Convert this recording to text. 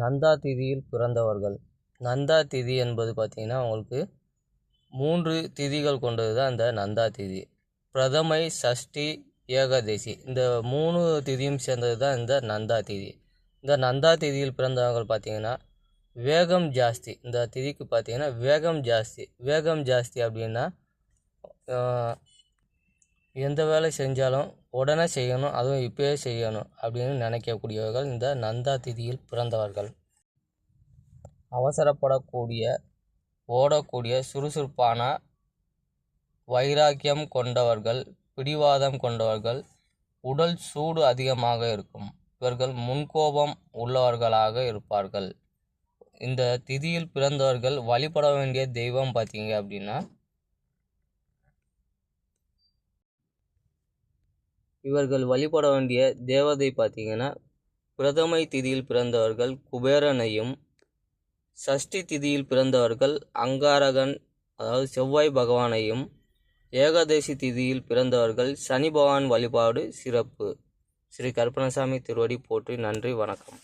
நந்தா திதியில் பிறந்தவர்கள். நந்தா திதி என்பது பார்த்திங்கன்னா உங்களுக்கு 3 திதிகள் கொண்டது தான் இந்த நந்தா திதி. பிரதமை, சஷ்டி, ஏகாதசி இந்த 3 திதியும் சேர்ந்தது தான் இந்த நந்தா திதி. இந்த நந்தா திதியில் பிறந்தவர்கள் பார்த்திங்கன்னா வேகம் ஜாஸ்தி. இந்த திதிக்கு பார்த்திங்கன்னா வேகம் ஜாஸ்தி அப்படின்னா எந்த வேலை செஞ்சாலும் உடனே செய்யணும், அதுவும் இப்போயே செய்யணும் அப்படின்னு நினைக்கக்கூடியவர்கள் இந்த நந்தா திதியில் பிறந்தவர்கள். அவசரப்படக்கூடிய, ஓடக்கூடிய, சுறுசுறுப்பான, வைராக்கியம் கொண்டவர்கள், பிடிவாதம் கொண்டவர்கள், உடல் சூடு அதிகமாக இருக்கும். இவர்கள் முன்கோபம் உள்ளவர்களாக இருப்பார்கள். இந்த திதியில் பிறந்தவர்கள் வழிபட வேண்டிய தெய்வம் பார்த்தீங்க அப்படின்னா இவர்கள் வழிபட வேண்டிய தேவதை பார்த்தீங்கன்னா பிரதமை திதியில் பிறந்தவர்கள் குபேரனையும், சஷ்டி திதியில் பிறந்தவர்கள் அங்காரகன் அதாவது செவ்வாய் பகவானையும், ஏகாதசி திதியில் பிறந்தவர்கள் சனி பகவான் வழிபாடு சிறப்பு. ஸ்ரீ கருப்பணசாமி திருவடி போற்றி. நன்றி, வணக்கம்.